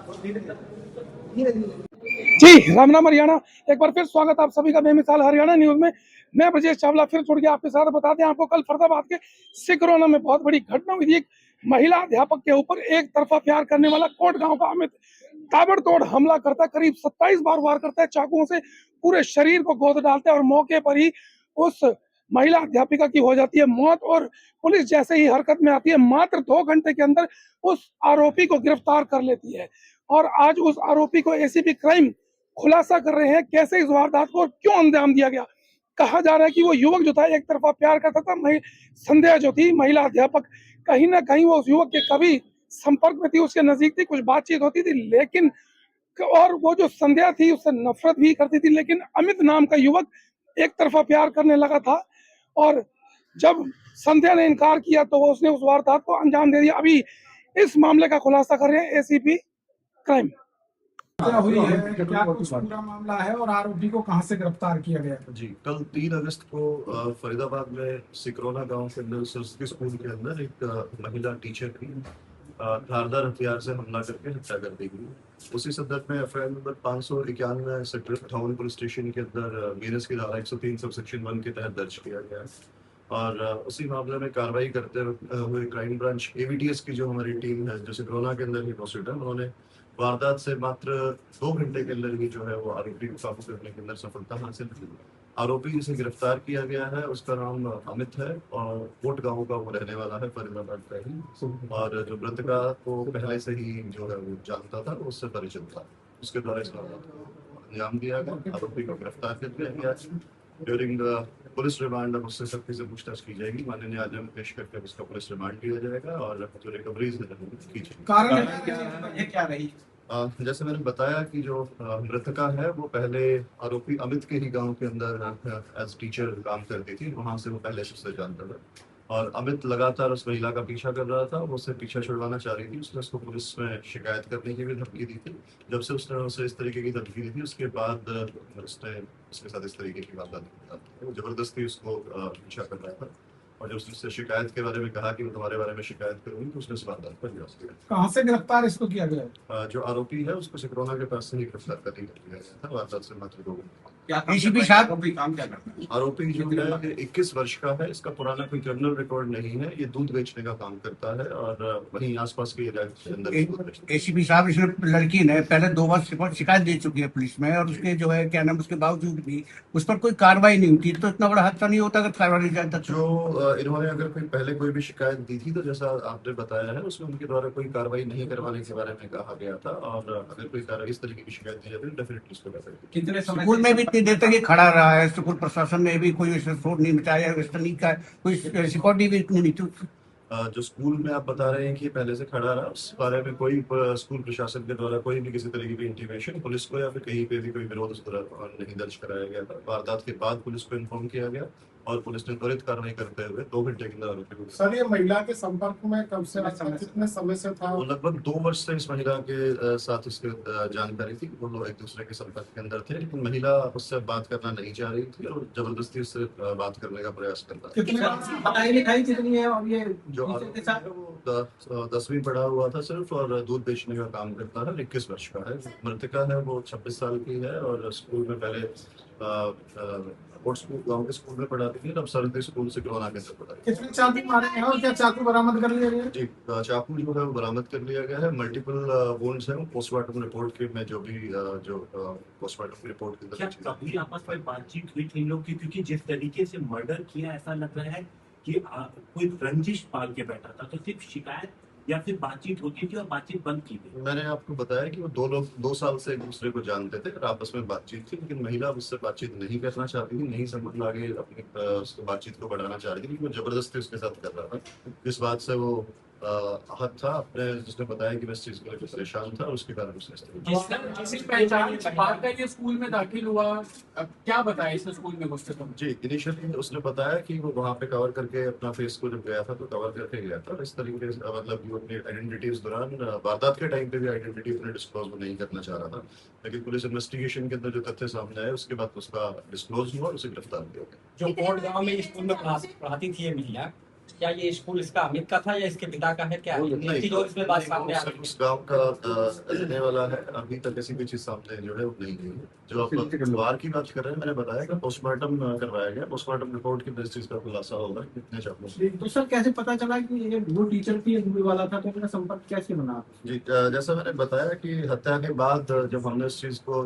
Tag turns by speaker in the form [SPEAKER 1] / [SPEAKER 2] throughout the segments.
[SPEAKER 1] जी राम राम हरियाणा। एक बार फिर स्वागत आप सभी का बेमिसाल हरियाणा न्यूज में। मैं ब्रजेश चावला फिर जुड़ गया आपके साथ। बता दें आपको, कल फरीदाबाद के सिकरौना में बहुत बड़ी घटना हुई थी। एक महिला अध्यापक के ऊपर एक तरफा प्यार करने वाला कोट गांव का अमित ताबड़तोड़ हमला करता है। करीब 27 बार वार करता है, चाकुओं से पूरे शरीर को गोद डालता है और मौके पर ही उस महिला अध्यापिका की हो जाती है मौत। और पुलिस जैसे ही हरकत में आती है, मात्र 2 घंटे के अंदर उस आरोपी को गिरफ्तार कर लेती है। और आज उस आरोपी को एसीपी क्राइम खुलासा कर रहे हैं कैसे इस वारदात को क्यों अंजाम दिया गया। कहा जा रहा है कि वो युवक जो था एक तरफा प्यार करता था। संध्या जो थी महिला अध्यापक, कहीं ना कहीं वो उस युवक के कभी संपर्क में थी, उसके नजदीक थी, कुछ बातचीत होती थी, लेकिन और वो जो संध्या थी उससे नफरत भी करती थी। लेकिन अमित नाम का युवक एक तरफा प्यार करने लगा था और जब संध्या ने इनकार किया तो उसने उस वारदात को अंजाम दे दिया। अभी इस मामले का खुलासा कर रहे हैं एसीपी क्राइम।
[SPEAKER 2] क्या हुई है, क्या कुछ पूरा मामला है और आरोपी को कहां से गिरफ्तार किया गया?
[SPEAKER 3] जी, कल 3 अगस्त को फरीदाबाद में सिकरौना गांव के अंदर सरस्वती स्कूल के अंदर एक महिला टीचर की धारदार हथियार से हमला करके हत्या कर दी गई। उसी संदर्भ में FIR number 591 sector town police station के अंदर बीएनएस की धारा 103 सब सेक्शन 1 के तहत दर्ज किया गया है। और उसी मामले में कार्रवाई करते हुए क्राइम ब्रांच एवीटीएस की जो हमारी टीम है, जो सिकरौना के अंदर ही मौजूद है, उन्होंने वारदात से मात्र 2 घंटे के अंदर ही जो है वो आरोपी को काबू करने के अंदर सफलता हासिल की। आरोपी जिसे गिरफ्तार किया गया है उसका नाम अमित है और कोट गांव का वो रहने वाला है, फरीदाबाद का ही। और जो मृतका को पहले से ही जो है वो जानता था, उससे परिचित था, उसके द्वारा इस वारदात को अंजाम दिया गया। आरोपी को गिरफ्तार कर लिया गया। ड्यूरिंग पुलिस रिमांड अब उससे सख्ती से पूछताछ की जाएगी। माननीय न्यायालय में पेश करके उसका पुलिस रिमांड लिया जाएगा और जो रिकवरीज है की जाएगी।
[SPEAKER 2] कारण क्या रही?
[SPEAKER 3] जैसे मैंने बताया कि जो मृतका है वो पहले आरोपी अमित के ही गांव के अंदर एज टीचर काम करती थी, वहां से वो पहले से उसे जानता था। और अमित लगातार उस महिला का पीछा कर रहा था, वो उससे पीछा छुड़वाना चाह रही थी। उसने उसको पुलिस में शिकायत करने की भी धमकी दी थी। जब से उसने उसे इस तरीके की धमकी दी थी, उसके बाद उसने उसके साथ इस तरीके की वारदात वो जबरदस्ती उसको पीछा कर रहा था। और जब उसने शिकायत के बारे में कहा कि मैं तुम्हारे बारे में शिकायत करूंगी, तो उसने इस वारदात पर गिरफ्तार किया।
[SPEAKER 2] कहां से गिरफ्तार इसको किया गया?
[SPEAKER 3] जो आरोपी है उसको सिकरौना के पास से ही गिरफ्तार कर लिया गया था वारदात से मात्र 2 घंटे।
[SPEAKER 2] एसीपी साहब आरोपी काम क्या करता है?
[SPEAKER 3] आरोपी जो है 21 वर्ष का है, इसका पुराना कोई क्रिमिनल रिकॉर्ड नहीं है, ये दूध बेचने का काम करता है और वहीं आसपास के इलाके के अंदर।
[SPEAKER 4] एसीपी साहब, इसने लड़की ने पहले 2 बार शिकायत दे चुकी है पुलिस में और उसके जो है क्या नाम, उसके बावजूद भी उस पर कोई कार्रवाई नहीं होती, तो इतना बड़ा हादसा नहीं होता अगर कार्रवाई नहीं जाता।
[SPEAKER 3] जो इन्होंने अगर पहले कोई भी शिकायत दी थी तो जैसा आपने बताया है उसमें उनके द्वारा कोई कार्रवाई नहीं करवाने के बारे में कहा गया था। और अगर कोई कार्रवाई इस तरीके की शिकायत दी जाती है तो डेफिनेटली उसको करवाएंगे।
[SPEAKER 2] कितने समय
[SPEAKER 4] स्कूल में भी इतनी देर तक ये खड़ा रहा है, स्कूल प्रशासन ने भी कोई शोर नहीं मचाया, इस तरीके का कोई सिक्योरिटी भी इतनी नहीं थी।
[SPEAKER 3] जो स्कूल में आप बता रहे हैं कि पहले से खड़ा रहा, उस बारे में कोई स्कूल प्रशासन के द्वारा कोई भी किसी तरीके की इंटीमेशन पुलिस को या फिर कहीं पे भी कोई विरोध उस तरह नहीं दर्ज कराया गया था। वारदात के बाद पुलिस को इन्फॉर्म किया गया और पुलिस ने त्वरित कार्रवाई करते हुए 2 घंटे के अंदर आरोपी को।
[SPEAKER 2] सर, ये महिला के संपर्क में कब से, कितने समय से था?
[SPEAKER 3] वो लगभग 2 वर्ष से इस महिला के साथ इसकी जानकारी थी। वो लोग एक दूसरे के संपर्क के अंदर थे, लेकिन महिला उससे बात करना नहीं चाह रही थी और जबरदस्ती उससे बात करने का प्रयास करता था।
[SPEAKER 2] पढ़ाई लिखाई कितनी है? और ये
[SPEAKER 3] जो आरोपी है वो 10वीं पढ़ा हुआ था सिर्फ और दूध बेचने का काम करता है। 21 वर्ष का है। मृतका है वो 26 साल की है और स्कूल में पहले स्कूल गांव के स्कूल में पढ़ाती थी, अब सरस्वती स्कूल से सिकरौना के अंदर पढ़ाती थी।
[SPEAKER 2] कितने चाकू मारे हैं और क्या चाकू बरामद कर लिया गया?
[SPEAKER 3] जी, चाकू जो है वो बरामद कर लिया गया है। मल्टीपल वुंड्स हैं। पोस्टमार्टम रिपोर्ट के में जो भी जो पोस्टमार्टम रिपोर्ट के अंदर
[SPEAKER 5] कभी आपस में बातचीत हुई थी इन लोग की? क्योंकि जिस तरीके से मर्डर किया ऐसा लग रहा है कि कोई रंजिश पाल के बैठा था, तो सिर्फ शिकायत या फिर बातचीत होती थी और बातचीत बंद की गई।
[SPEAKER 3] मैंने आपको बताया कि वो 2 साल से एक दूसरे को जानते थे और आपस में बातचीत थी, लेकिन महिला उससे बातचीत नहीं करना चाहती थी, नहीं समझ आगे अपनी उसको बातचीत को बढ़ाना चाह रही थी, वो जबरदस्ती उसके साथ कर रहा था। इस बात से वो आहत था अपने, जिसने बताया कि मैं इस चीज को लेकर परेशान था और उसके कारण उसने
[SPEAKER 2] स्कूल में दाखिल हुआ, क्या बताया इसने स्कूल में घुसते समय?
[SPEAKER 3] जी, इनिशियली उसने बताया कि वो वहाँ पे कवर करके अपना फेस को जब गया था तो कवर करके गया था। इस तरीके से मतलब कि वो अपनी आइडेंटिटी उस दौरान वारदात के टाइम पे भी आइडेंटिटी अपने डिस्क्लोज नहीं करना चाह रहा था, लेकिन पुलिस इन्वेस्टिगेशन के अंदर जो तथ्य सामने आए उसके बाद उसका डिस्क्लोज हुआ और उसे गिरफ्तार किया गया।
[SPEAKER 6] जो कोट गांव में स्कूल में पढ़ाती थी ये महिला, क्या ये स्कूल इसका अमित का था या इसके पिता का है, क्या है?
[SPEAKER 3] नहीं,
[SPEAKER 6] चीज और इसमें बात सामने आ
[SPEAKER 3] सिर्फ
[SPEAKER 6] रही
[SPEAKER 3] उस गांव का रहने वाला है। अभी तक ऐसी कोई चीज सामने जो है वो नहीं गई है। जो आप परिवार की बात कर रहे हैं, मैंने बताया कि पोस्टमार्टम करवाया गया। पोस्टमार्टम रिपोर्ट की बेसिस पर खुलासा होगा कितने छात्रों।
[SPEAKER 2] तो सर कैसे पता चला कि ये वो टीचर थी, ये दूर वाला था, तो इनका संपर्क कैसे बना?
[SPEAKER 3] जी, जैसा मैंने बताया कि हत्या के बाद जब हमने इस चीज को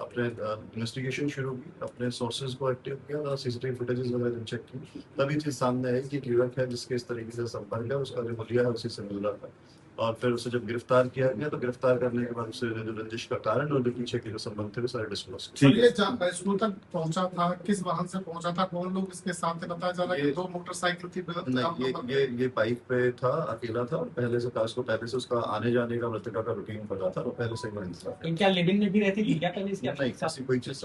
[SPEAKER 3] अपने इन्वेस्टिगेशन शुरू की, अपने सोर्सेज को एक्टिव किया, सीसीटीवी फुटेजेस वगैरह चेक की, तभी चीज सामने आई कि एक युवक है जिसके इस तरीके से संपर्क है, उसका जो हुलिया है उसी से मिल रहा था। और फिर उसे जब गिरफ्तार किया गया तो गिरफ्तार करने के बाद उसे जो रंजिश का कारण और जो पीछे के जो संबंध थे वो सारे डिस्क्लोज किए।
[SPEAKER 7] और ये स्कूल तक पहुंचा था, किस वाहन से पहुंचा था, कौन लोग इसके साथ थे? बताया जा रहा है कि 2 मोटरसाइकिल थी।
[SPEAKER 3] नहीं, ये बाइक पे था, अकेला था। और पहले से था, उसको पहले से उसका आने जाने का मृतका का रूटीन पता था, और पहले से ही वहीं था।
[SPEAKER 6] क्या लिविंग में भी रहती थी क्या कभी इसके
[SPEAKER 3] नहीं, ऐसी कोई चीज